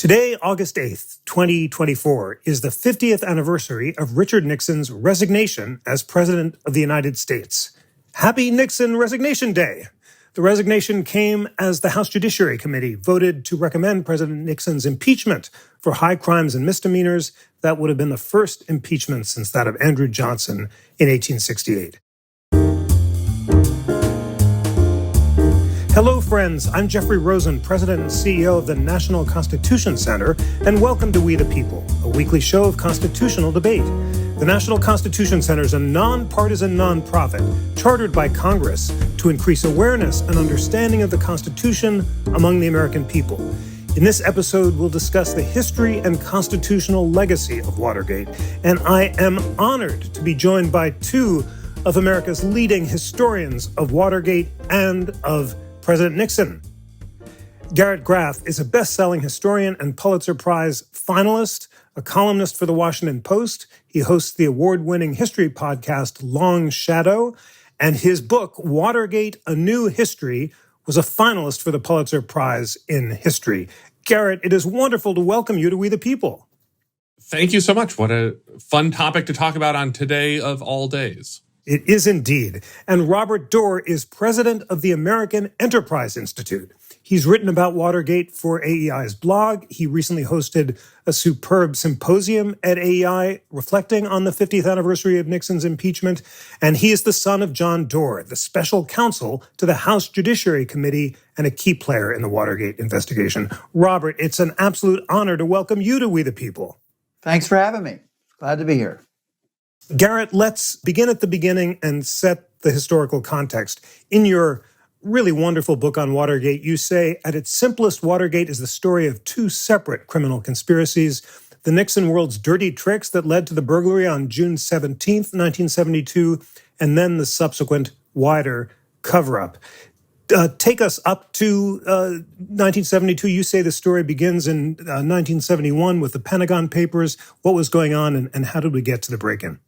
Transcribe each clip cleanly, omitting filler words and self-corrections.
Today, August 8th, 2024, is the 50th anniversary of Richard Nixon's resignation as President of the United States. Happy Nixon Resignation Day! The resignation came as the House Judiciary Committee voted to recommend President Nixon's impeachment for high crimes and misdemeanors. That would have been the first impeachment since that of Andrew Johnson in 1868. Hello, friends. I'm Jeffrey Rosen, President and CEO of the National Constitution Center, and welcome to We the People, a weekly show of constitutional debate. The National Constitution Center is a nonpartisan nonprofit chartered by Congress to increase awareness and understanding of the Constitution among the American people. In this episode, we'll discuss the history and constitutional legacy of Watergate, and I am honored to be joined by two of America's leading historians of Watergate and of President Nixon. Garrett Graff is a best-selling historian and Pulitzer Prize finalist, a columnist for the Washington Post. He hosts the award-winning history podcast Long Shadow, and his book, Watergate, A New History, was a finalist for the Pulitzer Prize in History. Garrett, it is wonderful to welcome you to We the People. Thank you so much. What a fun topic to talk about on today of all days. It is indeed. And Robert Doar is president of the American Enterprise Institute. He's written about Watergate for AEI's blog. He recently hosted a superb symposium at AEI reflecting on the 50th anniversary of Nixon's impeachment. And he is the son of John Doar, the special counsel to the House Judiciary Committee and a key player in the Watergate investigation. Robert, it's an absolute honor to welcome you to We the People. Thanks for having me. Glad to be here. Garrett, let's begin at the beginning and set the historical context. In your really wonderful book on Watergate, you say, at its simplest, Watergate is the story of two separate criminal conspiracies: the Nixon world's dirty tricks that led to the burglary on June 17th, 1972, and then the subsequent wider cover-up. Take us up to 1972. You say the story begins in 1971 with the Pentagon Papers. What was going on and how did we get to the break-in?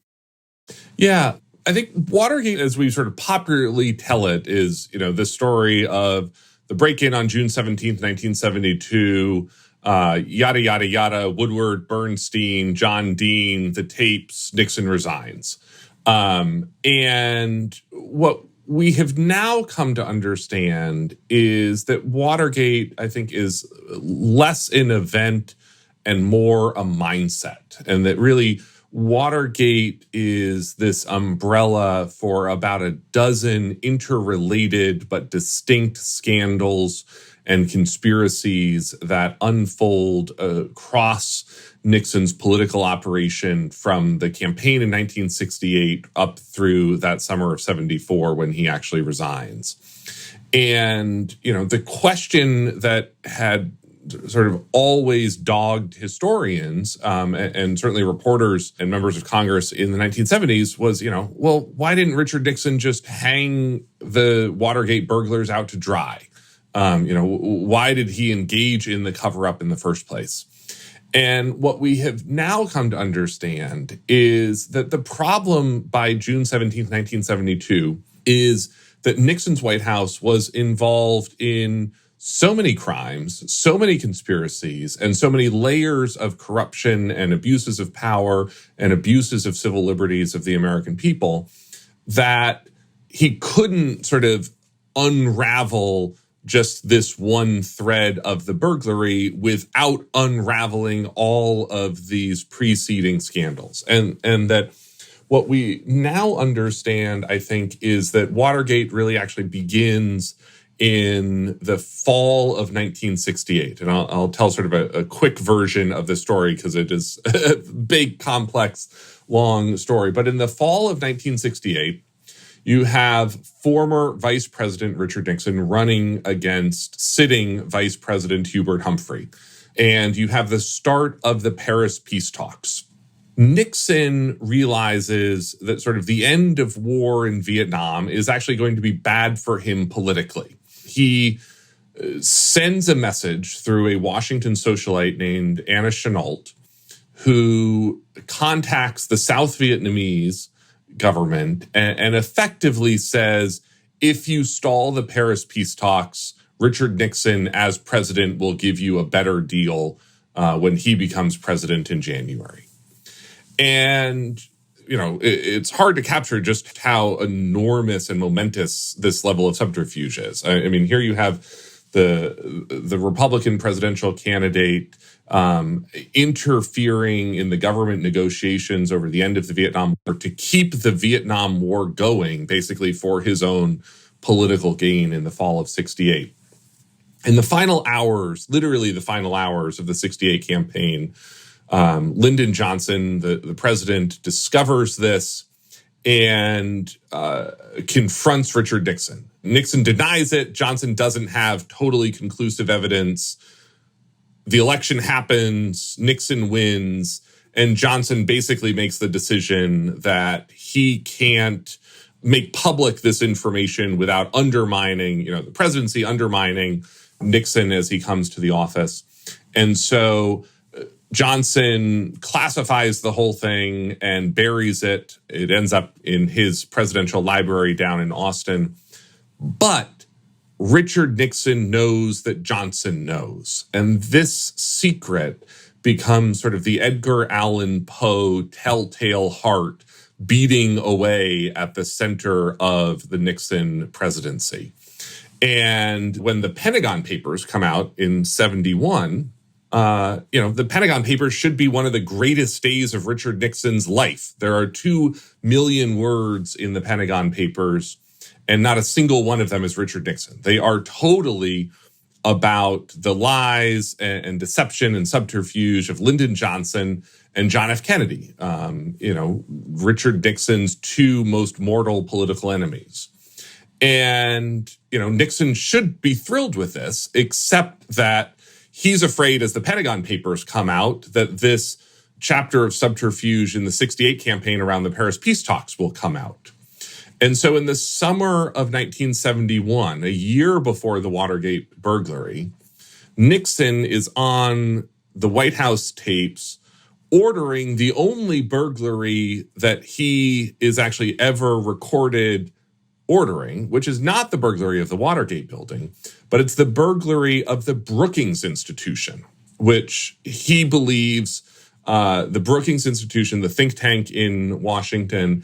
Yeah, I think Watergate, as we sort of popularly tell it, is, the story of the break-in on June 17th, 1972, yada, yada, yada, Woodward, Bernstein, John Dean, the tapes, Nixon resigns. And what we have now come to understand is that Watergate, I think, is less an event and more a mindset, and that really Watergate is this umbrella for about a dozen interrelated but distinct scandals and conspiracies that unfold across Nixon's political operation from the campaign in 1968 up through that summer of 74 when he actually resigns. And, the question that had sort of always dogged historians and certainly reporters and members of Congress in the 1970s was, why didn't Richard Nixon just hang the Watergate burglars out to dry? Why did he engage in the cover-up in the first place? And what we have now come to understand is that the problem by June 17th, 1972 is that Nixon's White House was involved in so many crimes, so many conspiracies, and so many layers of corruption and abuses of power and abuses of civil liberties of the American people that he couldn't sort of unravel just this one thread of the burglary without unraveling all of these preceding scandals. And that what we now understand, I think, is that Watergate really actually begins in the fall of 1968. And I'll tell sort of a quick version of the story because it is a big, complex, long story. But in the fall of 1968, you have former Vice President Richard Nixon running against sitting Vice President Hubert Humphrey. And you have the start of the Paris peace talks. Nixon realizes that sort of the end of war in Vietnam is actually going to be bad for him politically. He sends a message through a Washington socialite named Anna Chennault, who contacts the South Vietnamese government and effectively says, if you stall the Paris peace talks, Richard Nixon as president will give you a better deal when he becomes president in January. And, it's hard to capture just how enormous and momentous this level of subterfuge is. I mean, here you have the Republican presidential candidate interfering in the government negotiations over the end of the Vietnam War to keep the Vietnam War going, basically for his own political gain in the fall of 68. In the final hours, literally the final hours of the 68 campaign, Lyndon Johnson, the president, discovers this and confronts Richard Nixon. Nixon denies it. Johnson doesn't have totally conclusive evidence. The election happens, Nixon wins, and Johnson basically makes the decision that he can't make public this information without undermining, the presidency, undermining Nixon as he comes to the office. And so Johnson classifies the whole thing and buries it. It ends up in his presidential library down in Austin. But Richard Nixon knows that Johnson knows. And this secret becomes sort of the Edgar Allan Poe telltale heart beating away at the center of the Nixon presidency. And when the Pentagon Papers come out in 71, the Pentagon Papers should be one of the greatest days of Richard Nixon's life. There are 2 million words in the Pentagon Papers, and not a single one of them is Richard Nixon. They are totally about the lies and deception and subterfuge of Lyndon Johnson and John F. Kennedy, Richard Nixon's 2 most mortal political enemies. And, Nixon should be thrilled with this, except that he's afraid, as the Pentagon Papers come out, that this chapter of subterfuge in the 68 campaign around the Paris peace talks will come out. And so in the summer of 1971, a year before the Watergate burglary, Nixon is on the White House tapes ordering the only burglary that he is actually ever recorded ordering, which is not the burglary of the Watergate building, but it's the burglary of the Brookings Institution, which he believes the Brookings Institution, the think tank in Washington,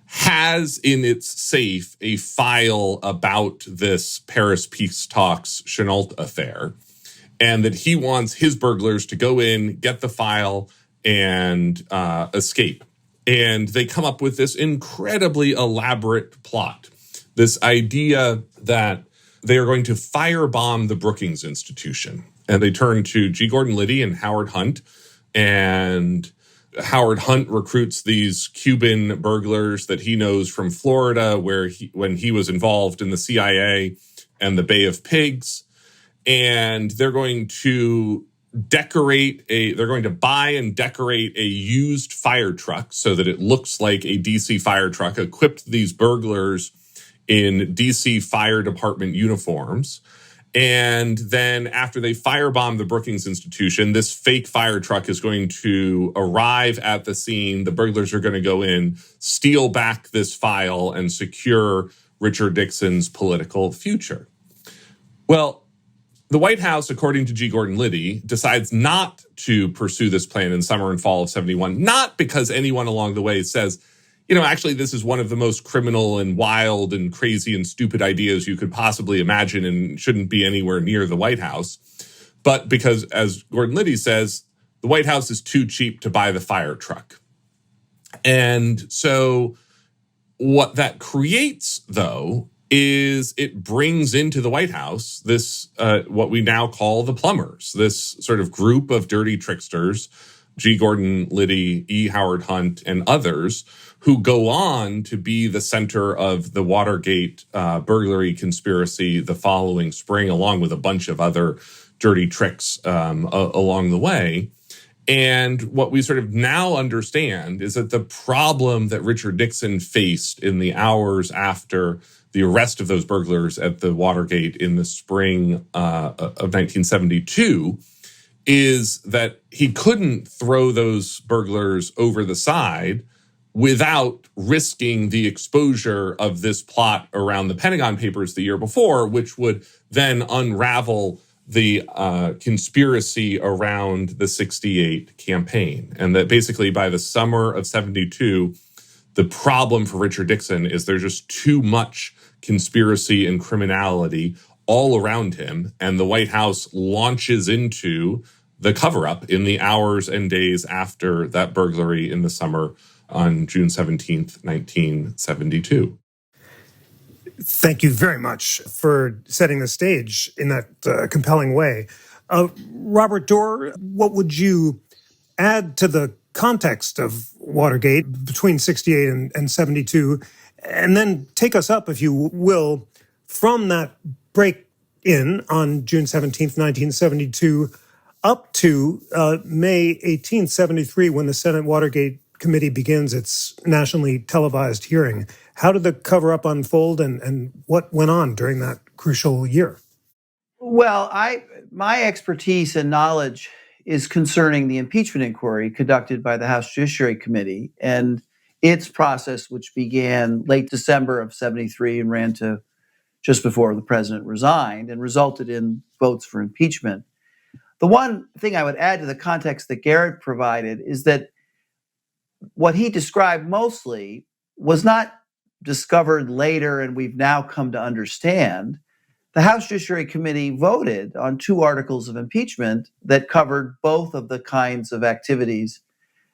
has in its safe a file about this Paris peace talks Chenault affair, and that he wants his burglars to go in, get the file, and escape. And they come up with this incredibly elaborate plot. This idea that they are going to firebomb the Brookings Institution. And they turn to G. Gordon Liddy and Howard Hunt. And Howard Hunt recruits these Cuban burglars that he knows from Florida, when he was involved in the CIA and the Bay of Pigs. And they're going to buy and decorate a used fire truck so that it looks like a DC fire truck, equipped these burglars in DC Fire Department uniforms. And then after they firebomb the Brookings Institution, this fake fire truck is going to arrive at the scene. The burglars are going to go in, steal back this file, and secure Richard Nixon's political future. Well, the White House, according to G. Gordon Liddy, decides not to pursue this plan in summer and fall of 71, not because anyone along the way says, actually, this is one of the most criminal and wild and crazy and stupid ideas you could possibly imagine and shouldn't be anywhere near the White House. But because, as Gordon Liddy says, the White House is too cheap to buy the fire truck. And so what that creates, though, is it brings into the White House this, what we now call the plumbers, this sort of group of dirty tricksters, G. Gordon Liddy, E. Howard Hunt, and others, who go on to be the center of the Watergate burglary conspiracy the following spring, along with a bunch of other dirty tricks along the way. And what we sort of now understand is that the problem that Richard Nixon faced in the hours after the arrest of those burglars at the Watergate in the spring of 1972 is that he couldn't throw those burglars over the side without risking the exposure of this plot around the Pentagon Papers the year before, which would then unravel the conspiracy around the 68 campaign. And that basically by the summer of 72, the problem for Richard Nixon is there's just too much conspiracy and criminality all around him. And the White House launches into the cover-up in the hours and days after that burglary in the summer on June 17th, 1972. Thank you very much for setting the stage in that compelling way. Robert Doar, what would you add to the context of Watergate between 68 and 72, and then take us up, if you will, from that break-in on June 17th, 1972, up to May 18th, 73, when the Senate Watergate Committee begins its nationally televised hearing. How did the cover-up unfold, and what went on during that crucial year? Well, my expertise and knowledge is concerning the impeachment inquiry conducted by the House Judiciary Committee and its process, which began late December of 73 and ran to just before the president resigned and resulted in votes for impeachment. The one thing I would add to the context that Garrett provided is that what he described mostly was not discovered later and we've now come to understand. The House Judiciary Committee voted on 2 articles of impeachment that covered both of the kinds of activities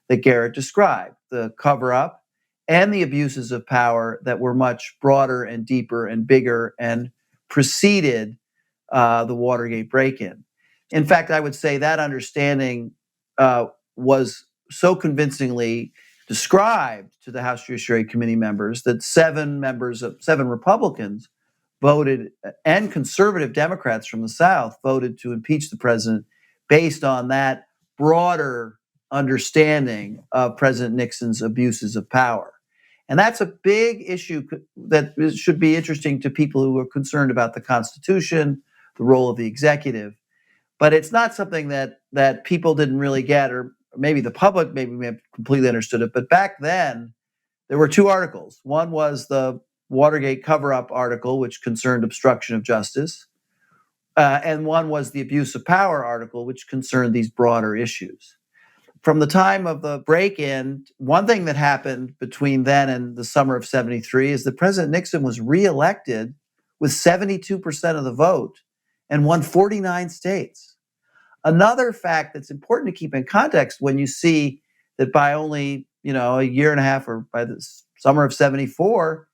that Garrett described, the cover-up and the abuses of power that were much broader and deeper and bigger and preceded the Watergate break-in. In fact, I would say that understanding was so convincingly described to the House Judiciary Committee members that 7 Republicans voted, and conservative Democrats from the South voted to impeach the president based on that broader understanding of President Nixon's abuses of power. And that's a big issue that should be interesting to people who are concerned about the Constitution, the role of the executive. But it's not something that people didn't really get, or maybe the public maybe may have completely understood it. But back then, there were 2 articles. One was the Watergate cover-up article, which concerned obstruction of justice. And one was the abuse of power article, which concerned these broader issues. From the time of the break-in, one thing that happened between then and the summer of 73 is that President Nixon was reelected with 72% of the vote and won 49 states. Another fact that's important to keep in context when you see that by only, a year and a half, or by the summer of 74,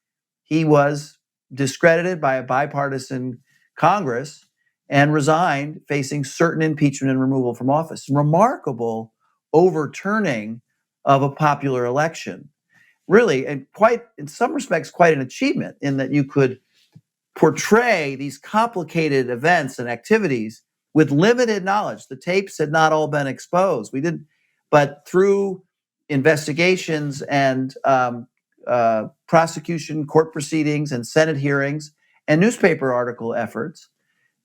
he was discredited by a bipartisan Congress and resigned, facing certain impeachment and removal from office. Remarkable overturning of a popular election. Really, and quite, in some respects, quite an achievement in that you could portray these complicated events and activities with limited knowledge. The tapes had not all been exposed. But through investigations and prosecution, court proceedings, and Senate hearings, and newspaper article efforts,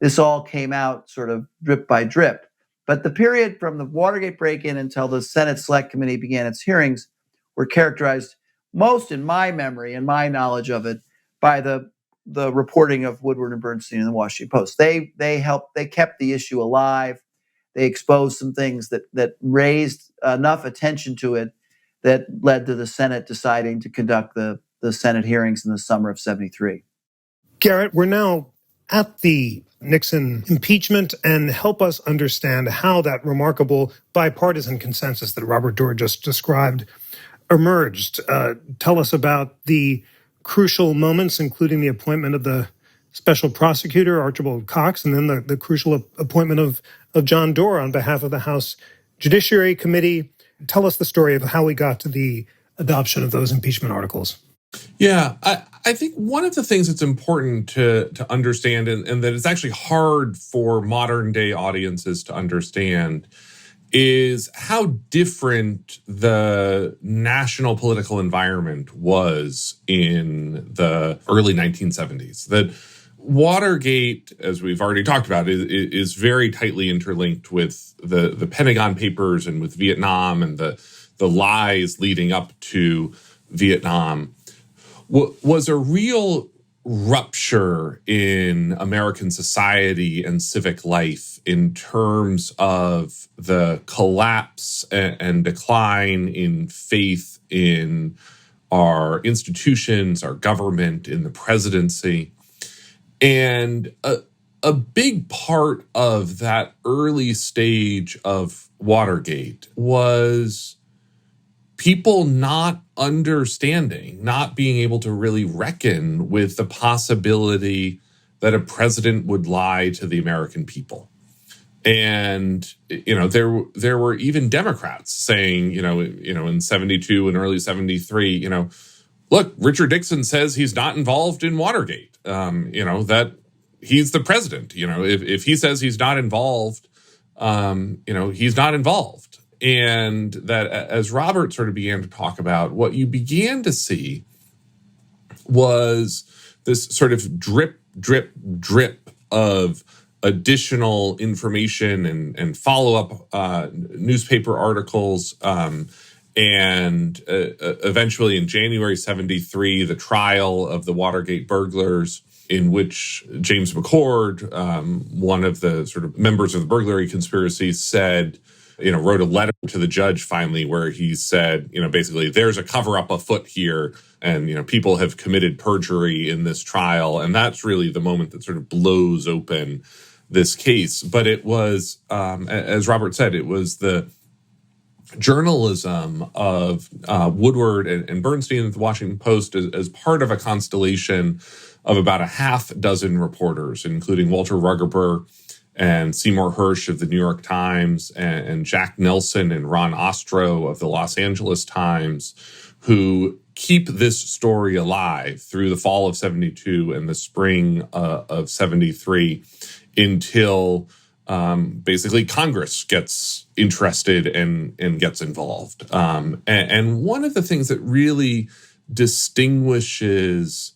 this all came out sort of drip by drip. But the period from the Watergate break-in until the Senate Select Committee began its hearings were characterized, most in my memory and my knowledge of it, by the reporting of Woodward and Bernstein in the Washington Post. They kept the issue alive. They exposed some things that raised enough attention to it that led to the Senate deciding to conduct the Senate hearings in the summer of 73. Garrett, we're now at the Nixon impeachment, and help us understand how that remarkable bipartisan consensus that Robert Doar just described emerged. Tell us about the crucial moments, including the appointment of the special prosecutor, Archibald Cox, and then the crucial appointment of John Doar on behalf of the House Judiciary Committee. Tell us the story of how we got to the adoption of those impeachment articles. Yeah, I think one of the things that's important to understand, and that it's actually hard for modern day audiences to understand, is how different the national political environment was in the early 1970s. That Watergate, as we've already talked about, is very tightly interlinked with the Pentagon Papers and with Vietnam and the lies leading up to Vietnam. Was a real rupture in American society and civic life in terms of the collapse and decline in faith in our institutions, our government, in the presidency. And a big part of that early stage of Watergate was people not understanding, not being able to really reckon with the possibility that a president would lie to the American people. And, there were even Democrats saying, in 72 and early 73, look, Richard Nixon says he's not involved in Watergate, that he's the president. If he says he's not involved, he's not involved. And that, as Robert sort of began to talk about, what you began to see was this sort of drip, drip, drip of additional information and follow-up newspaper articles. And eventually in January 73, the trial of the Watergate burglars, in which James McCord, one of the sort of members of the burglary conspiracy, said, wrote a letter to the judge finally where he said, basically, there's a cover-up afoot here and, people have committed perjury in this trial. And that's really the moment that sort of blows open this case. But it was, as Robert said, it was the journalism of Woodward and Bernstein at the Washington Post as part of a constellation of about a half dozen reporters, including Walter Rugerber and Seymour Hersh of the New York Times and Jack Nelson and Ron Ostro of the Los Angeles Times, who keep this story alive through the fall of 72 and the spring of 73 until basically Congress gets interested and gets involved. And one of the things that really distinguishes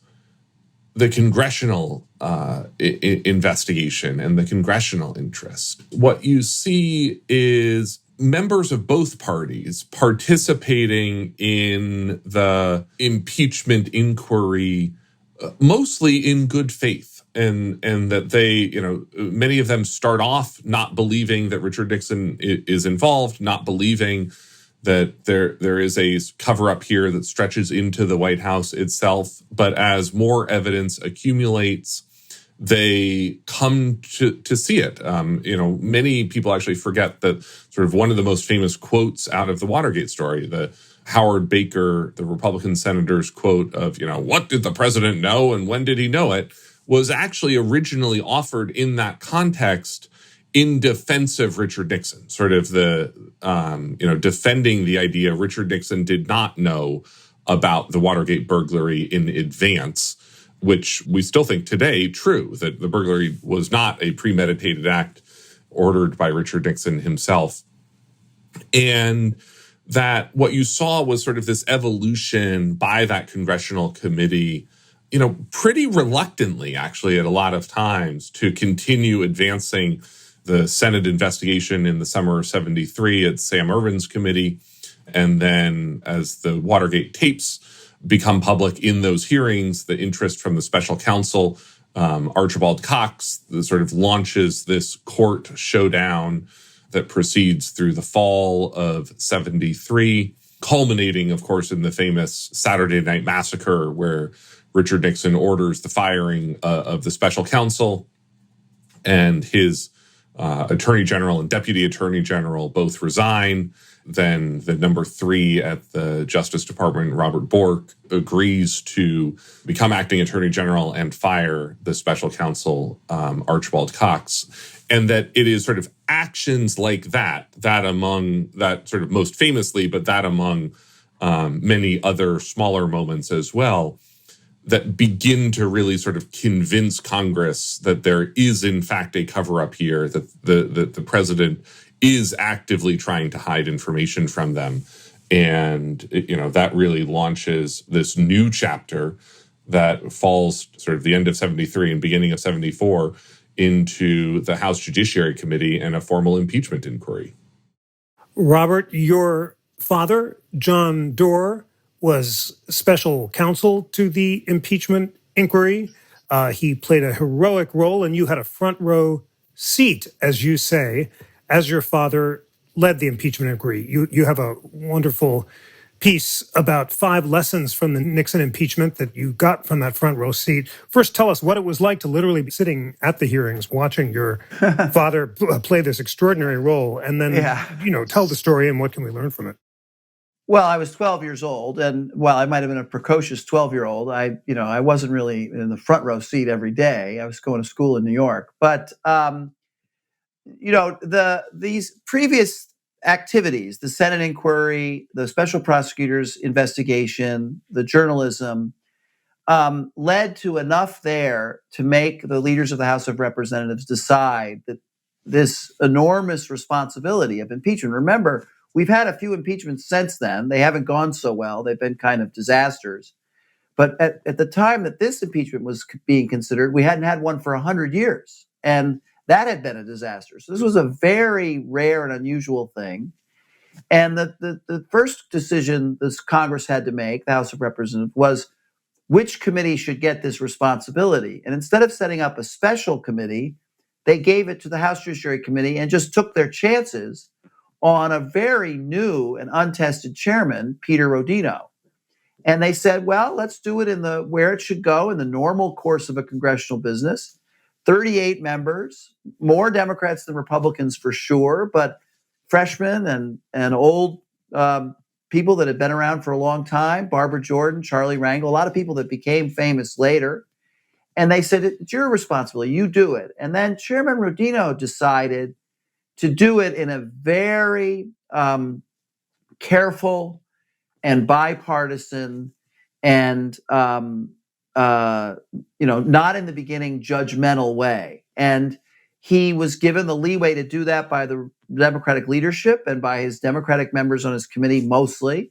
the congressional investigation and the congressional interest, what you see is members of both parties participating in the impeachment inquiry, mostly in good faith. And that they, many of them start off not believing that Richard Nixon is involved, not believing that there is a cover-up here that stretches into the White House itself. But as more evidence accumulates, they come to see it. Many people actually forget that sort of one of the most famous quotes out of the Watergate story, the Howard Baker, the Republican senator's quote of, what did the president know and when did he know it, was actually originally offered in that context in defense of Richard Nixon, sort of the, defending the idea Richard Nixon did not know about the Watergate burglary in advance, which we still think today true, that the burglary was not a premeditated act ordered by Richard Nixon himself. And that what you saw was sort of this evolution by that congressional committee, pretty reluctantly, actually, at a lot of times, to continue advancing the Senate investigation in the summer of 73 at Sam Ervin's committee. And then as the Watergate tapes become public in those hearings, the interest from the special counsel, Archibald Cox, that sort of launches this court showdown that proceeds through the fall of 73, culminating, of course, in the famous Saturday Night Massacre, where Richard Nixon orders the firing of the special counsel, and his attorney general and deputy attorney general both resign. Then the number 3 at the Justice Department, Robert Doar, agrees to become acting attorney general and fire the special counsel, Archibald Cox. And that it is sort of actions like that among that sort of most famously, but that among many other smaller moments as well, that begin to really sort of convince Congress that there is, in fact, a cover-up here, that the president is actively trying to hide information from them. And, that really launches this new chapter that falls sort of the end of 73 and beginning of 74 into the House Judiciary Committee and a formal impeachment inquiry. Robert, your father, John Doar, was special counsel to the impeachment inquiry. He played a heroic role, and you had a front row seat, as you say, as your father led the impeachment inquiry. You have a wonderful piece about 5 lessons from the Nixon impeachment that you got from that front row seat. First, tell us what it was like to literally be sitting at the hearings, watching your father play this extraordinary role, and then, tell the story and what can we learn from it? Well, I was 12 years old, and while I might have been a precocious 12-year-old, I wasn't really in the front row seat every day. I was going to school in New York, but these previous activities, the Senate inquiry, the special prosecutor's investigation, the journalism, led to enough there to make the leaders of the House of Representatives decide that this enormous responsibility of impeachment. Remember, we've had a few impeachments since then. They haven't gone so well. They've been kind of disasters. But at the time that this impeachment was being considered, we hadn't had one for 100 years. And that had been a disaster. So this was a very rare and unusual thing. And the first decision this Congress had to make, the House of Representatives, was which committee should get this responsibility. And instead of setting up a special committee, they gave it to the House Judiciary Committee and just took their chances on a very new and untested chairman, Peter Rodino. And they said, well, let's do it where it should go in the normal course of a congressional business. 38 members, more Democrats than Republicans for sure, but freshmen and old people that had been around for a long time, Barbara Jordan, Charlie Rangel, a lot of people that became famous later. And they said, it's your responsibility, you do it. And then Chairman Rodino decided to do it in a very careful and bipartisan and, not in the beginning judgmental way. And he was given the leeway to do that by the Democratic leadership and by his Democratic members on his committee mostly.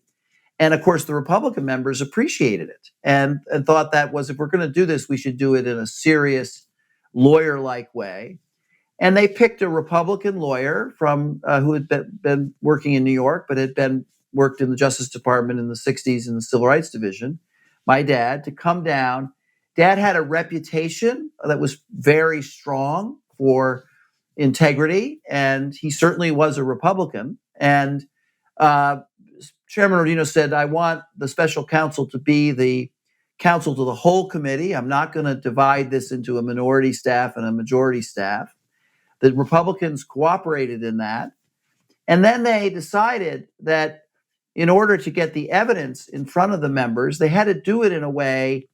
And of course, the Republican members appreciated it and thought that was, if we're going to do this, we should do it in a serious lawyer-like way. And they picked a Republican lawyer from who had been working in New York, but had worked in the Justice Department in the 60s in the Civil Rights Division, my dad, to come down. Dad had a reputation that was very strong for integrity, and he certainly was a Republican. And Chairman Rodino said, I want the special counsel to be the counsel to the whole committee. I'm not going to divide this into a minority staff and a majority staff. The Republicans cooperated in that. And then they decided that in order to get the evidence in front of the members, they had to do it in a way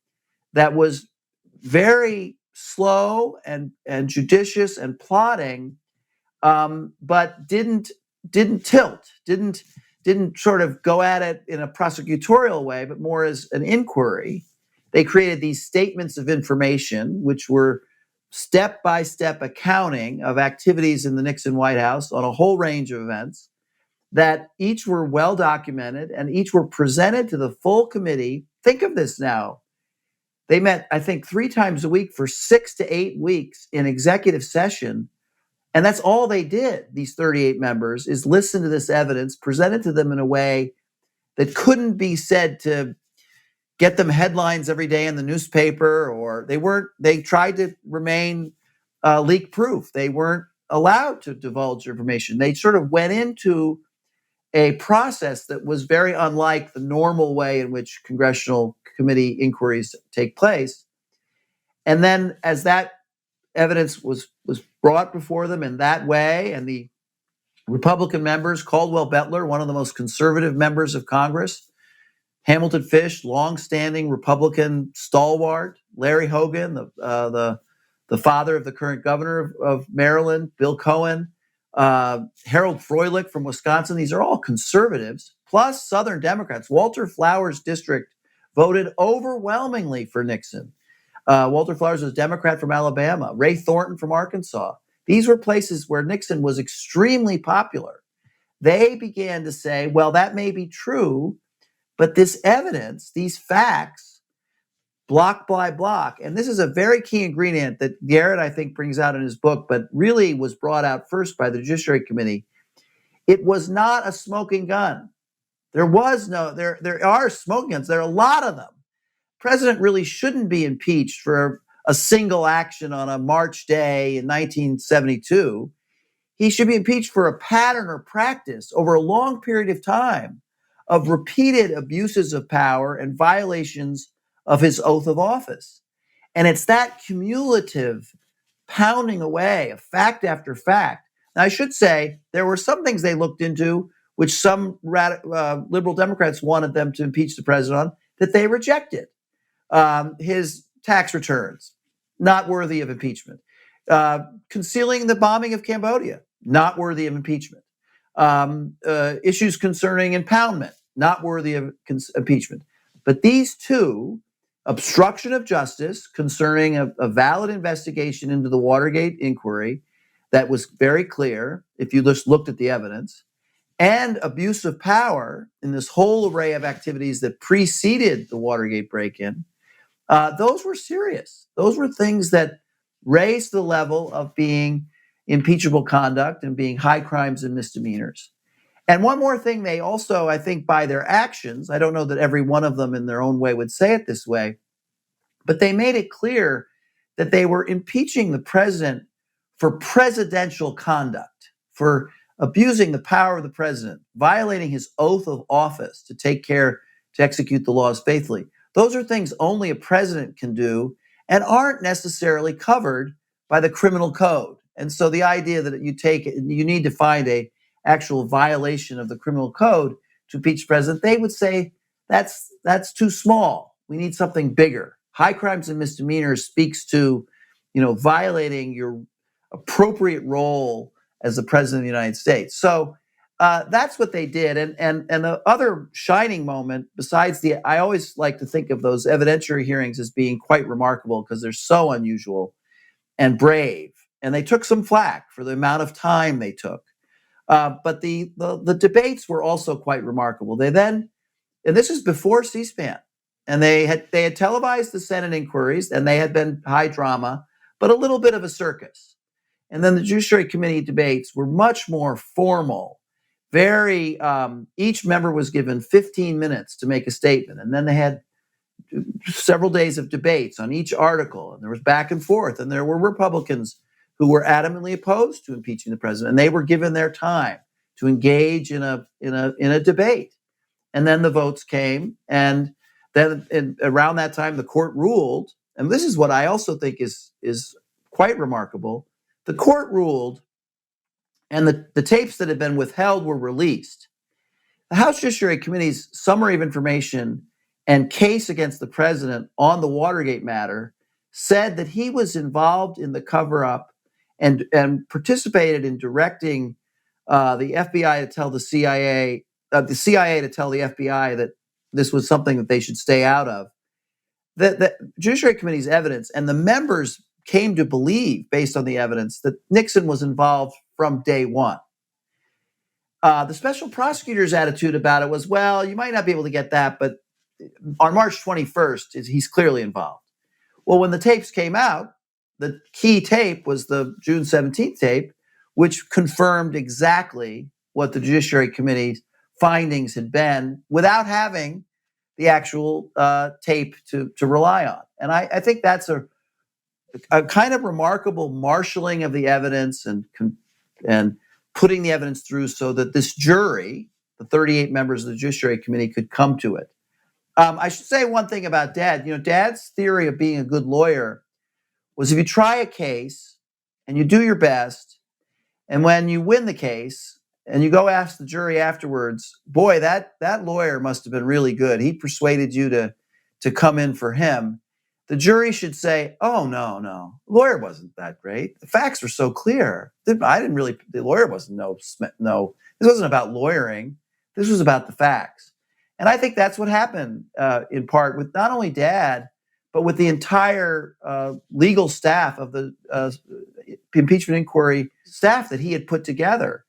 that was very slow and judicious and plotting, but didn't tilt, didn't sort of go at it in a prosecutorial way, but more as an inquiry. They created these statements of information, which were step-by-step accounting of activities in the Nixon White House on a whole range of events that each were well documented and each were presented to the full committee. Think of this now. They met, I think, 3 times a week for 6 to 8 weeks in executive session. And that's all they did, these 38 members, is listen to this evidence, presented to them in a way that couldn't be said to get them headlines every day in the newspaper, or they tried to remain leak proof. They weren't allowed to divulge information. They sort of went into a process that was very unlike the normal way in which congressional committee inquiries take place. And then as that evidence was brought before them in that way, and the Republican members, Caldwell Bettler, one of the most conservative members of Congress, Hamilton Fish, longstanding Republican stalwart, Larry Hogan, the father of the current governor of Maryland, Bill Cohen, Harold Froelich from Wisconsin. These are all conservatives, plus Southern Democrats. Walter Flowers' district voted overwhelmingly for Nixon. Walter Flowers was a Democrat from Alabama. Ray Thornton from Arkansas. These were places where Nixon was extremely popular. They began to say, well, that may be true, but this evidence, these facts, block by block. And this is a very key ingredient that Garrett, I think, brings out in his book, but really was brought out first by the Judiciary Committee. It was not a smoking gun. There are smoking guns. There are a lot of them. president really shouldn't be impeached for a single action on a March day in 1972. He should be impeached for a pattern or practice over a long period of time of repeated abuses of power and violations of his oath of office. And it's that cumulative pounding away of fact after fact. Now, I should say there were some things they looked into, which some liberal Democrats wanted them to impeach the president on, that they rejected. His tax returns, not worthy of impeachment. Concealing the bombing of Cambodia, not worthy of impeachment. Issues concerning impoundment, not worthy of impeachment. But these two, obstruction of justice concerning a valid investigation into the Watergate inquiry that was very clear if you just looked at the evidence, and abuse of power in this whole array of activities that preceded the Watergate break-in, those were serious. Those were things that raised the level of being impeachable conduct and being high crimes and misdemeanors. And one more thing, they also, I think, by their actions, I don't know that every one of them in their own way would say it this way, but they made it clear that they were impeaching the president for presidential conduct, for abusing the power of the president, violating his oath of office to take care to execute the laws faithfully. Those are things only a president can do and aren't necessarily covered by the criminal code. And so the idea that you need to find a actual violation of the criminal code to impeach the president, they would say that's too small. We need something bigger. High crimes and misdemeanors speaks to, violating your appropriate role as the president of the United States. So that's what they did. And the other shining moment, besides I always like to think of those evidentiary hearings as being quite remarkable because they're so unusual and brave. And they took some flack for the amount of time they took. But the debates were also quite remarkable. They then, and this is before C-SPAN, and they had televised the Senate inquiries, and they had been high drama, but a little bit of a circus. And then the Judiciary Committee debates were much more formal. Very, each member was given 15 minutes to make a statement, and then they had several days of debates on each article, and there was back and forth, and there were Republicans who were adamantly opposed to impeaching the president, and they were given their time to engage in a debate. And then the votes came, and then around that time the court ruled, and this is what I also think is quite remarkable. The court ruled, and the tapes that had been withheld were released. The House Judiciary Committee's summary of information and case against the president on the Watergate matter said that he was involved in the cover-up and participated in directing the FBI to tell the CIA to tell the FBI that this was something that they should stay out of. The Judiciary Committee's evidence, and the members came to believe, based on the evidence, that Nixon was involved from day one. The special prosecutor's attitude about it was, well, you might not be able to get that, but on March 21st, he's clearly involved. Well, when the tapes came out, the key tape was the June 17th tape, which confirmed exactly what the Judiciary Committee's findings had been without having the actual tape to rely on. And I think that's a kind of remarkable marshaling of the evidence and putting the evidence through so that this jury, the 38 members of the Judiciary Committee, could come to it. I should say one thing about Dad. Dad's theory of being a good lawyer was if you try a case and you do your best, and when you win the case and you go ask the jury afterwards, boy, that lawyer must have been really good. He persuaded you to come in for him. The jury should say, oh, no, the lawyer wasn't that great. The facts were so clear. The lawyer wasn't no, this wasn't about lawyering. This was about the facts. And I think that's what happened in part with not only Dad, but with the entire legal staff of the impeachment inquiry staff that he had put together.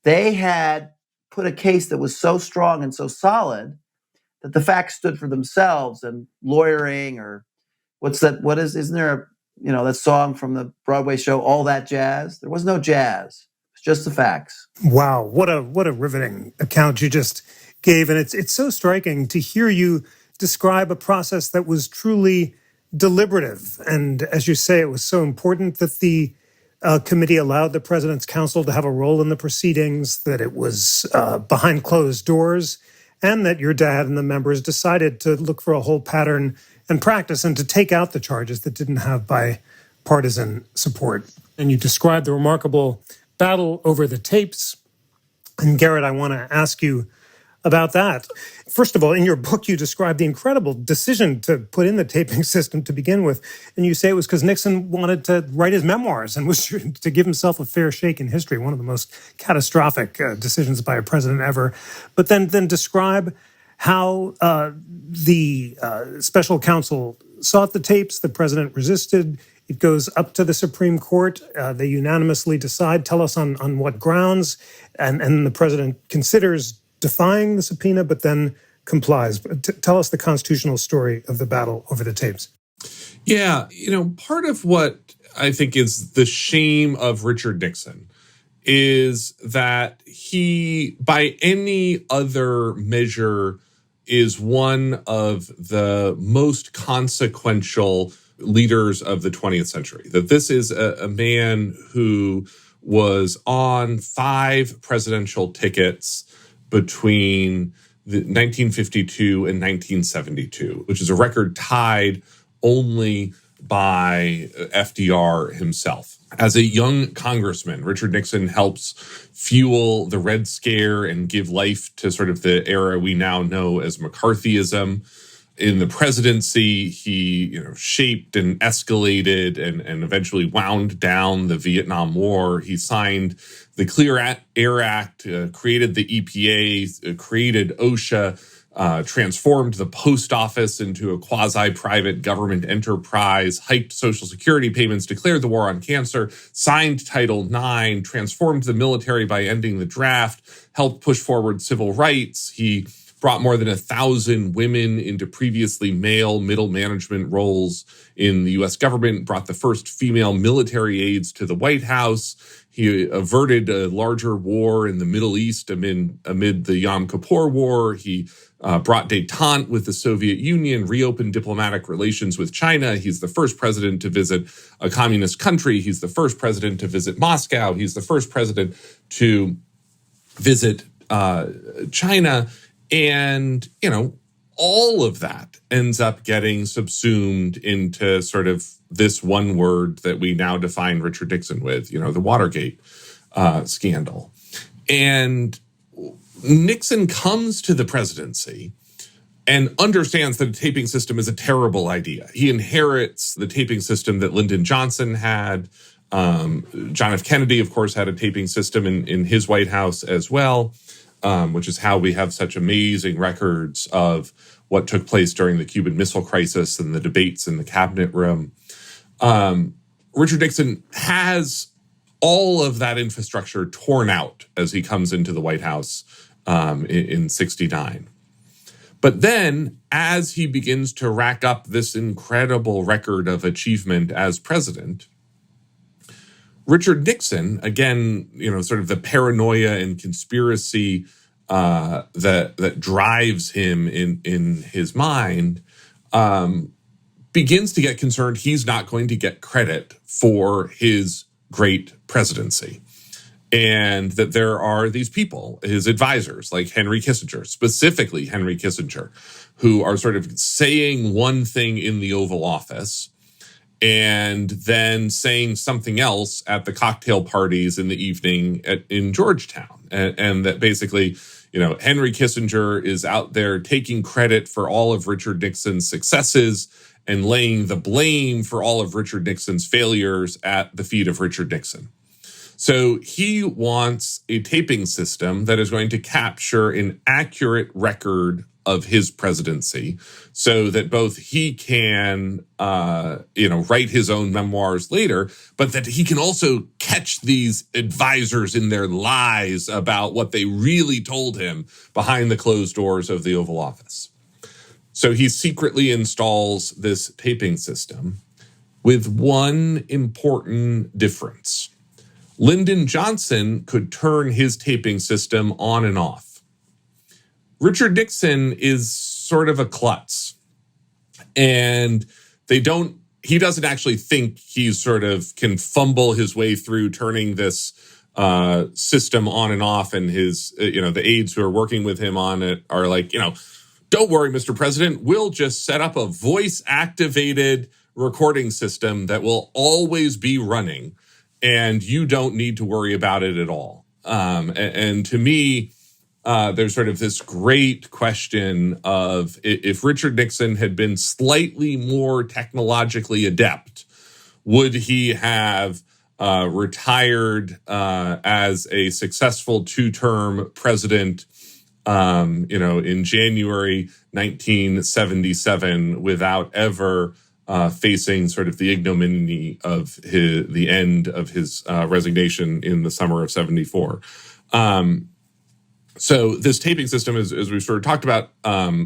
They had put a case that was so strong and so solid that the facts stood for themselves, and lawyering, or isn't there that song from the Broadway show, All That Jazz? There was no jazz. It's just the facts. Wow, what a riveting account you just gave. And it's so striking to hear you describe a process that was truly deliberative. And as you say, it was so important that the committee allowed the president's counsel to have a role in the proceedings, that it was behind closed doors, and that your dad and the members decided to look for a whole pattern and practice and to take out the charges that didn't have bipartisan support. And you described the remarkable battle over the tapes. And Garrett, I want to ask you about that. First of all, in your book, you describe the incredible decision to put in the taping system to begin with. And you say it was because Nixon wanted to write his memoirs and was to give himself a fair shake in history, one of the most catastrophic decisions by a president ever. But then describe how the special counsel sought the tapes, the president resisted. It goes up to the Supreme Court. They unanimously decide, tell us on what grounds. And the president considers defying the subpoena, but then complies. Tell us the constitutional story of the battle over the tapes. Yeah, part of what I think is the shame of Richard Nixon is that he, by any other measure, is one of the most consequential leaders of the 20th century. That this is a man who was on 5 presidential tickets between 1952 and 1972, which is a record tied only by FDR himself. As a young congressman, Richard Nixon helps fuel the Red Scare and give life to sort of the era we now know as McCarthyism. In the presidency, he shaped and escalated and eventually wound down the Vietnam War. He signed the Clear Air Act, created the EPA, created OSHA, transformed the post office into a quasi-private government enterprise, hiked Social Security payments, declared the war on cancer, signed Title IX, transformed the military by ending the draft, helped push forward civil rights. He brought more than 1,000 women into previously male middle management roles in the U.S. government, brought the first female military aides to the White House. He averted a larger war in the Middle East amid the Yom Kippur War. He brought détente with the Soviet Union, reopened diplomatic relations with China. He's the first president to visit a communist country. He's the first president to visit Moscow. He's the first president to visit China. And, all of that ends up getting subsumed into sort of this one word that we now define Richard Nixon with, the Watergate scandal. And Nixon comes to the presidency and understands that a taping system is a terrible idea. He inherits the taping system that Lyndon Johnson had. John F. Kennedy, of course, had a taping system in his White House as well. Which is how we have such amazing records of what took place during the Cuban Missile Crisis and the debates in the cabinet room. Richard Nixon has all of that infrastructure torn out as he comes into the White House in 69. But then, as he begins to rack up this incredible record of achievement as president, Richard Nixon, again, sort of the paranoia and conspiracy that drives him in his mind, begins to get concerned he's not going to get credit for his great presidency. And that there are these people, his advisors, like Henry Kissinger, specifically Henry Kissinger, who are sort of saying one thing in the Oval Office and then saying something else at the cocktail parties in the evening in Georgetown. And that basically, Henry Kissinger is out there taking credit for all of Richard Nixon's successes and laying the blame for all of Richard Nixon's failures at the feet of Richard Nixon. So he wants a taping system that is going to capture an accurate record of his presidency so that both he can, write his own memoirs later, but that he can also catch these advisors in their lies about what they really told him behind the closed doors of the Oval Office. So he secretly installs this taping system with one important difference. Lyndon Johnson could turn his taping system on and off. Richard Nixon is sort of a klutz. And he doesn't actually think he's sort of can fumble his way through turning this system on and off. And his, the aides who are working with him on it are like, don't worry, Mr. President, we'll just set up a voice activated recording system that will always be running. And you don't need to worry about it at all. And to me, there's sort of this great question of if Richard Nixon had been slightly more technologically adept, would he have retired as a successful two-term president, in January 1977 without ever facing sort of the ignominy of the end of his resignation in the summer of 74. So this taping system, as we've sort of talked about,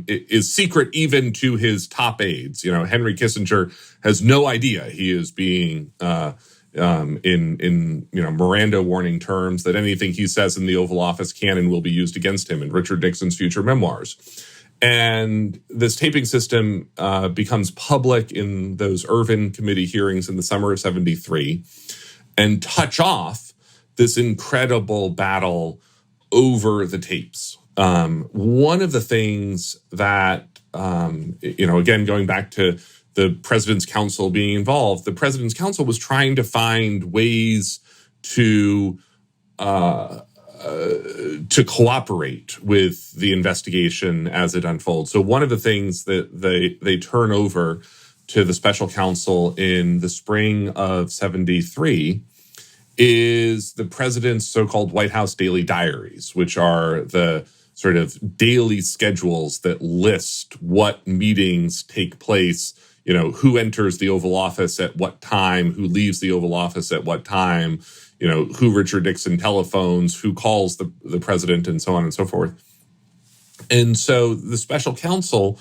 is secret even to his top aides. Henry Kissinger has no idea he is being in Miranda warning terms that anything he says in the Oval Office can and will be used against him in Richard Nixon's future memoirs. And this taping system becomes public in those Irvin Committee hearings in the summer of 73 and touch off this incredible battle over the tapes. One of the things that, again, going back to the President's Counsel being involved, the President's Counsel was trying to find ways to cooperate with the investigation as it unfolds. So one of the things that they turn over to the special counsel in the spring of 73 is the president's so-called White House daily diaries, which are the sort of daily schedules that list what meetings take place, who enters the Oval Office at what time, who leaves the Oval Office at what time, who Richard Nixon telephones, who calls the president, and so on and so forth. And so the special counsel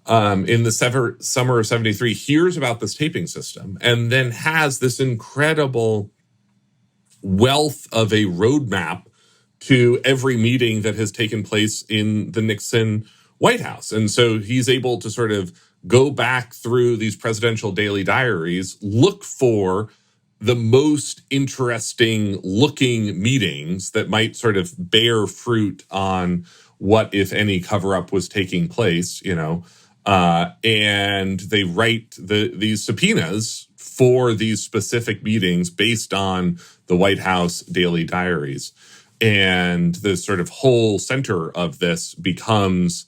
in the summer of 73 hears about this taping system and then has this incredible wealth of a roadmap to every meeting that has taken place in the Nixon White House. And so he's able to sort of go back through these presidential daily diaries, look for the most interesting looking meetings that might sort of bear fruit on what, if any, cover-up was taking place, and they write these subpoenas for these specific meetings based on the White House daily diaries. And the sort of whole center of this becomes,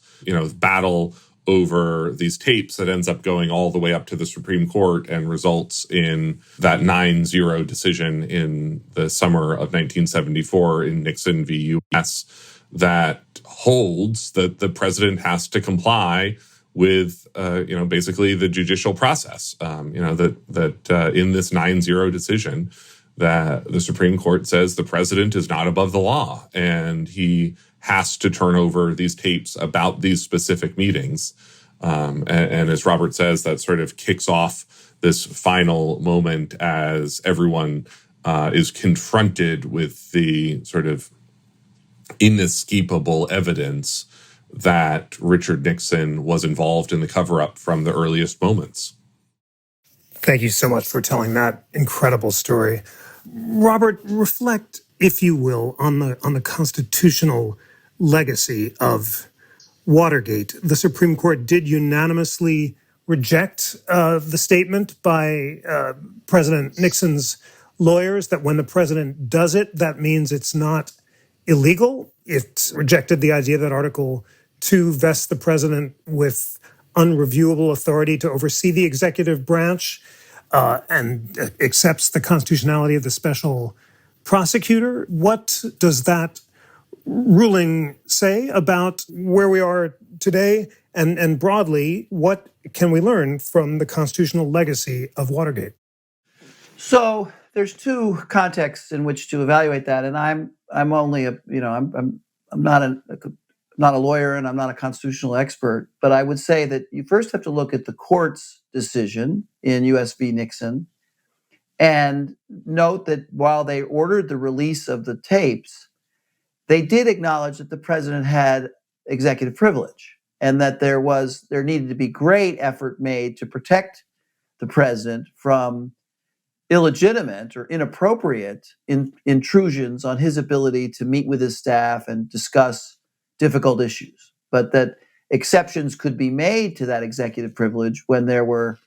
battle over these tapes that ends up going all the way up to the Supreme Court and results in that 9-0 decision in the summer of 1974 in Nixon v. U.S. that holds that the president has to comply with, basically the judicial process. That in this 9-0 decision, that the Supreme Court says the president is not above the law and he has to turn over these tapes about these specific meetings. And as Robert says, that sort of kicks off this final moment as everyone is confronted with the sort of inescapable evidence that Richard Nixon was involved in the cover-up from the earliest moments. Thank you so much for telling that incredible story. Robert, reflect, if you will, on the constitutional legacy of Watergate. The Supreme Court did unanimously reject the statement by President Nixon's lawyers that when the president does it, that means it's not illegal. It rejected the idea that Article 2 vests the president with unreviewable authority to oversee the executive branch and accepts the constitutionality of the special prosecutor. What does that ruling say about where we are today? And broadly, what can we learn from the constitutional legacy of Watergate? So there's two contexts in which to evaluate that, and I'm only I'm not a lawyer and I'm not a constitutional expert, but I would say that you first have to look at the court's decision in U.S. v. Nixon and note that while they ordered the release of the tapes, they did acknowledge that the president had executive privilege. and that there needed to be great effort made to protect the president from illegitimate or inappropriate intrusions on his ability to meet with his staff and discuss difficult issues, but that exceptions could be made to that executive privilege when there were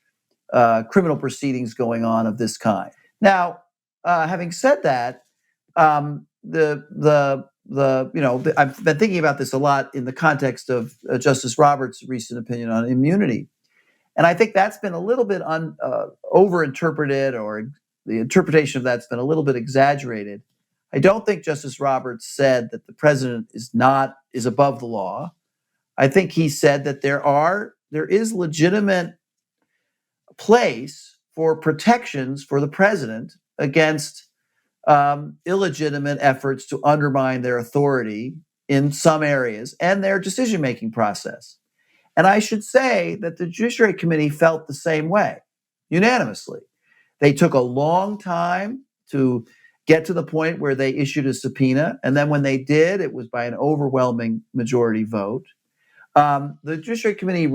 criminal proceedings going on of this kind. Now, having said that, I've been thinking about this a lot in the context of Justice Roberts' recent opinion on immunity. And I think that's been a little bit overinterpreted, or the interpretation of that's been a little bit exaggerated. I don't think Justice Roberts said that the president is above the law. I think he said that there is legitimate place for protections for the president against illegitimate efforts to undermine their authority in some areas and their decision-making process. And I should say that the Judiciary Committee felt the same way, unanimously. They took a long time to get to the point where they issued a subpoena. And then when they did, it was by an overwhelming majority vote. The Judiciary Committee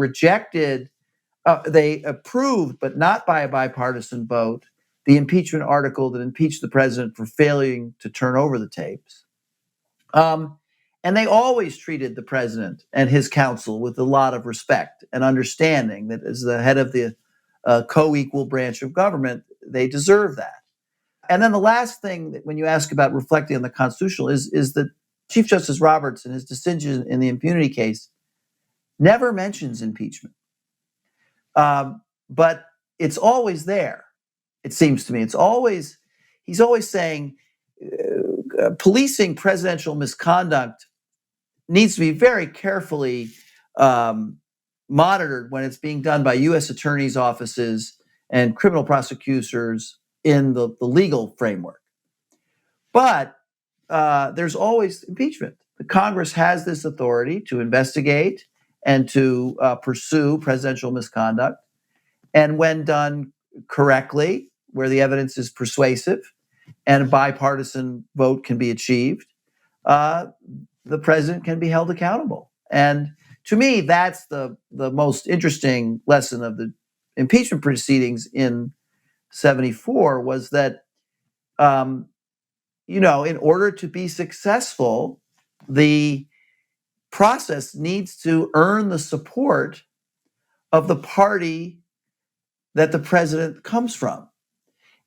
they approved, but not by a bipartisan vote, the impeachment article that impeached the president for failing to turn over the tapes. And they always treated the president and his counsel with a lot of respect and understanding that as the head of the co-equal branch of government, they deserve that. And then the last thing that when you ask about reflecting on the constitutional is that Chief Justice Roberts in his decision in the impunity case never mentions impeachment. But it's always there, it seems to me. He's always saying policing presidential misconduct needs to be very carefully monitored when it's being done by U.S. attorneys' offices and criminal prosecutors in the legal framework. But there's always impeachment. The Congress has this authority to investigate and to pursue presidential misconduct. And when done correctly, where the evidence is persuasive and a bipartisan vote can be achieved, the president can be held accountable. And to me, that's the most interesting lesson of the impeachment proceedings in 1974 was that, in order to be successful, the process needs to earn the support of the party that the president comes from.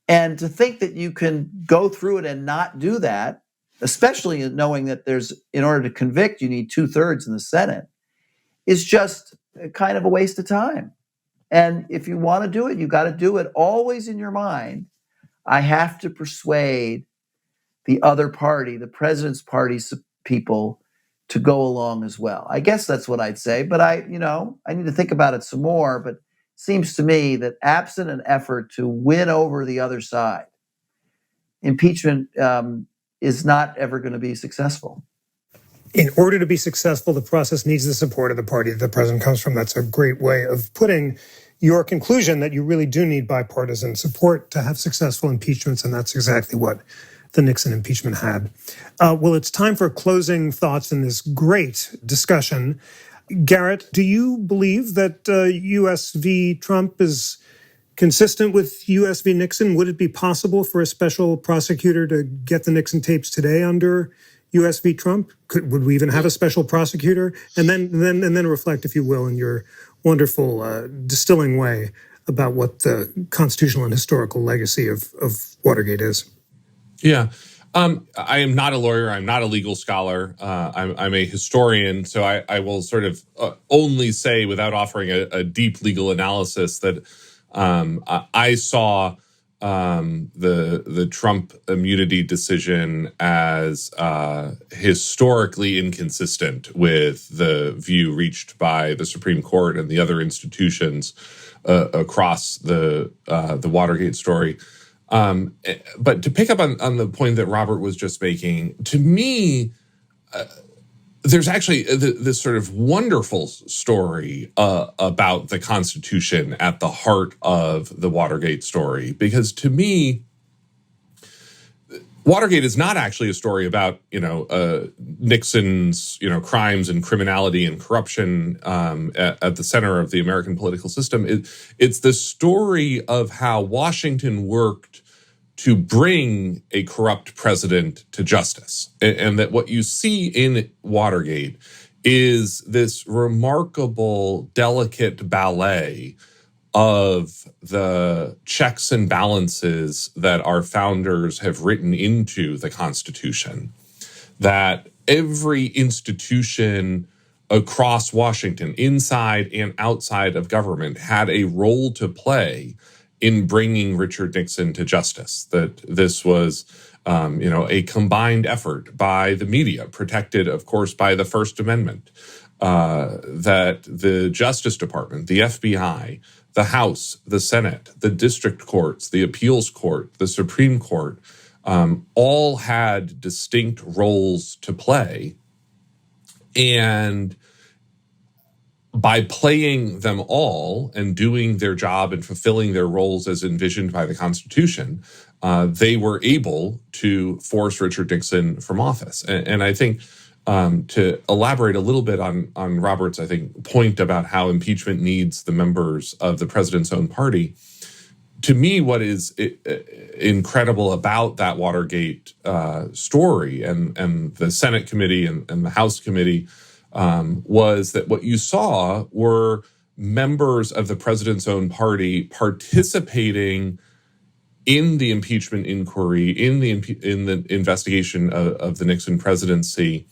And to think that you can go through it and not do that, especially knowing that in order to convict, you need 2/3 in the Senate, is just kind of a waste of time. And if you want to do it, you got to do it always in your mind. I have to persuade the other party, the president's party's people, to go along as well. I guess that's what I'd say, but I need to think about it some more. But it seems to me that absent an effort to win over the other side, impeachment is not ever going to be successful. In order to be successful, the process needs the support of the party that the president comes from. That's a great way of putting your conclusion that you really do need bipartisan support to have successful impeachments, and that's exactly what the Nixon impeachment had. Well, it's time for closing thoughts in this great discussion. Garrett, do you believe that U.S. v. Trump is consistent with U.S. v. Nixon? Would it be possible for a special prosecutor to get the Nixon tapes today under U.S. v. Trump? Would we even have a special prosecutor? And then reflect, if you will, in your wonderful distilling way about what the constitutional and historical legacy of Watergate is. Yeah. I am not a lawyer. I'm not a legal scholar. I'm a historian. So I will sort of only say, without offering a deep legal analysis, that I saw the Trump immunity decision as historically inconsistent with the view reached by the Supreme Court and the other institutions across the Watergate story. But to pick up on the point that Robert was just making, to me, there's actually this sort of wonderful story about the Constitution at the heart of the Watergate story. Because to me, Watergate is not actually a story about Nixon's crimes and criminality and corruption at the center of the American political system. It's the story of how Washington worked to bring a corrupt president to justice, and that what you see in Watergate is this remarkable, delicate ballet of the checks and balances that our founders have written into the Constitution, that every institution across Washington, inside and outside of government, had a role to play in bringing Richard Nixon to justice, that this was a combined effort by the media, protected, of course, by the First Amendment, that the Justice Department, the FBI, the House, the Senate, the district courts, the appeals court, the Supreme Court, all had distinct roles to play. And by playing them all and doing their job and fulfilling their roles as envisioned by the Constitution, they were able to force Richard Nixon from office. And I think to elaborate a little bit on Robert's, I think, point about how impeachment needs the members of the president's own party, to me, what is incredible about that Watergate story and the Senate committee and the House committee was that what you saw were members of the president's own party participating in the impeachment inquiry, in the investigation of the Nixon presidency,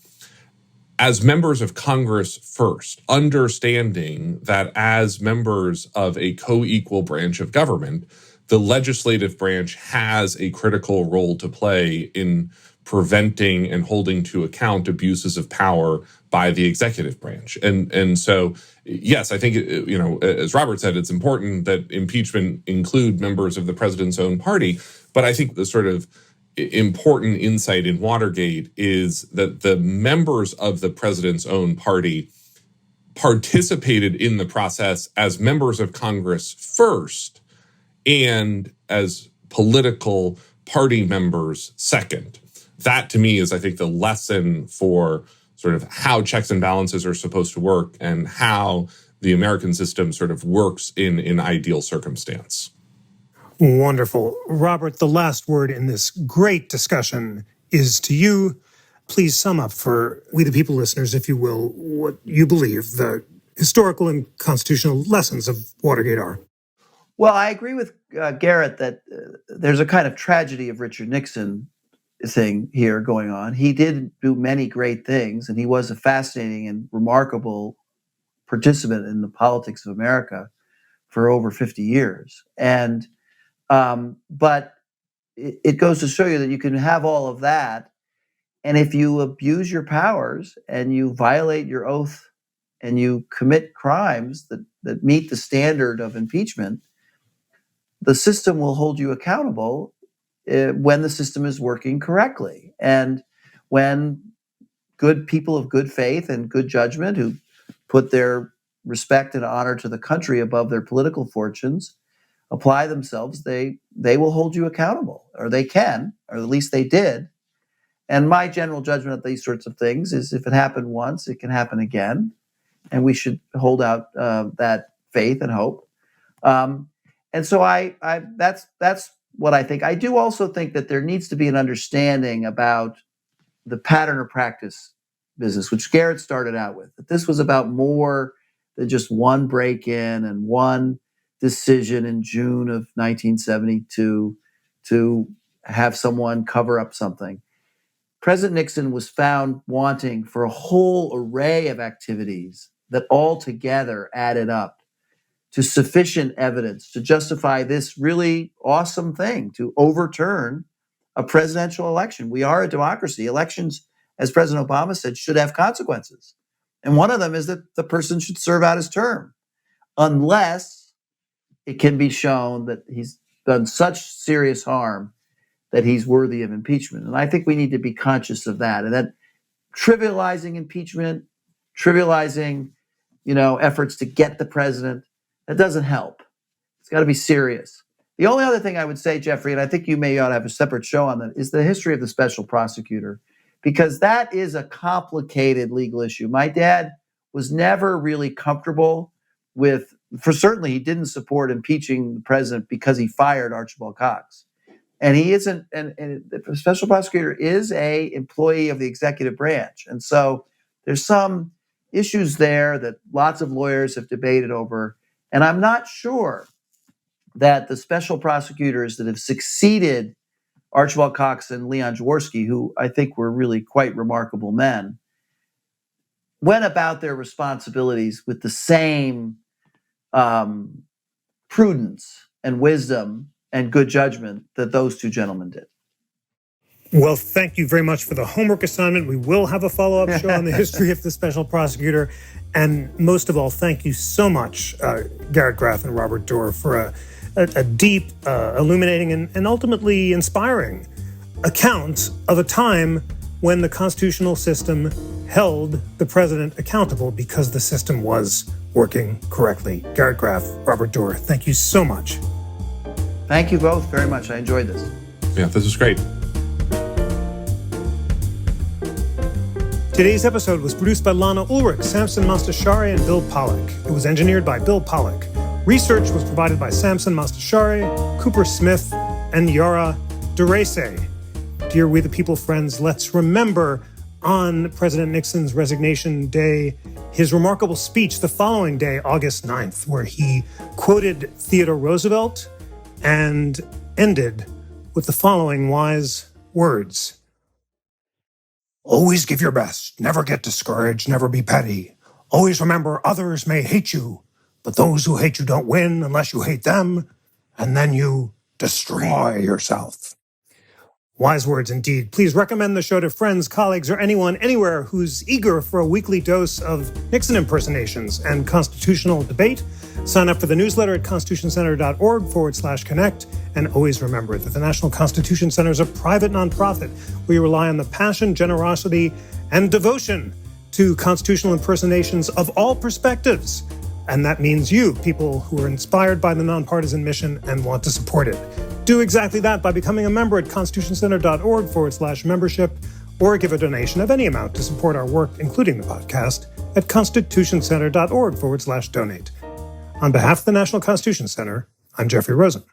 as members of Congress first, understanding that as members of a co-equal branch of government, the legislative branch has a critical role to play in preventing and holding to account abuses of power by the executive branch. And so, yes, I think, as Robert said, it's important that impeachment include members of the president's own party. But I think the sort of important insight in Watergate is that the members of the president's own party participated in the process as members of Congress first and as political party members second. That, to me, is, I think, the lesson for sort of how checks and balances are supposed to work and how the American system sort of works in ideal circumstance. Wonderful. Robert, the last word in this great discussion is to you. Please sum up for We the People listeners, if you will, what you believe the historical and constitutional lessons of Watergate are. Well, I agree with Garrett that there's a kind of tragedy of Richard Nixon thing here going on. He did do many great things, and he was a fascinating and remarkable participant in the politics of America for over 50 years. And but it goes to show you that you can have all of that, and if you abuse your powers and you violate your oath and you commit crimes that meet the standard of impeachment, the system will hold you accountable when the system is working correctly. And when good people of good faith and good judgment who put their respect and honor to the country above their political fortunes apply themselves, they will hold you accountable, or they can, or at least they did. And my general judgment of these sorts of things is if it happened once, it can happen again. And we should hold out that faith and hope. And so that's what I think. I do also think that there needs to be an understanding about the pattern or practice business, which Garrett started out with, that this was about more than just one break-in and one decision in June of 1972 to have someone cover up something. President Nixon was found wanting for a whole array of activities that all together added up to sufficient evidence to justify this really awesome thing, to overturn a presidential election. We are a democracy. Elections, as President Obama said, should have consequences. And one of them is that the person should serve out his term, unless it can be shown that he's done such serious harm that he's worthy of impeachment. And I think we need to be conscious of that. And that trivializing impeachment, trivializing, efforts to get the president, that doesn't help. It's got to be serious. The only other thing I would say, Jeffrey, and I think you may ought to have a separate show on that, is the history of the special prosecutor, because that is a complicated legal issue. My dad was never really comfortable with, for certainly he didn't support impeaching the president because he fired Archibald Cox. And he isn't, and the special prosecutor is a employee of the executive branch. And so there's some issues there that lots of lawyers have debated over. And I'm not sure that the special prosecutors that have succeeded Archibald Cox and Leon Jaworski, who I think were really quite remarkable men, went about their responsibilities with the same prudence and wisdom and good judgment that those two gentlemen did. Well, thank you very much for the homework assignment. We will have a follow-up show on the history of the special prosecutor. And most of all, thank you so much, Garrett Graff and Robert Doar, for a deep, illuminating, and ultimately inspiring account of a time when the constitutional system held the president accountable because the system was working correctly. Garrett Graff, Robert Doar, thank you so much. Thank you both very much. I enjoyed this. Yeah, this was great. Today's episode was produced by Lana Ulrich, Samson Mastashari, and Bill Pollack. It was engineered by Bill Pollack. Research was provided by Samson Mastashari, Cooper Smith, and Yara Durese. Dear We the People friends, let's remember on President Nixon's resignation day his remarkable speech the following day, August 9th, where he quoted Theodore Roosevelt and ended with the following wise words. Always give your best, never get discouraged, never be petty. Always remember others may hate you, but those who hate you don't win unless you hate them, and then you destroy yourself. Wise words indeed. Please recommend the show to friends, colleagues, or anyone, anywhere who's eager for a weekly dose of Nixon impersonations and constitutional debate. Sign up for the newsletter at constitutioncenter.org/connect. And always remember that the National Constitution Center is a private nonprofit. We rely on the passion, generosity, and devotion to constitutional impersonations of all perspectives. And that means you, people who are inspired by the nonpartisan mission and want to support it. Do exactly that by becoming a member at constitutioncenter.org/membership, or give a donation of any amount to support our work, including the podcast, at constitutioncenter.org/donate. On behalf of the National Constitution Center, I'm Jeffrey Rosen.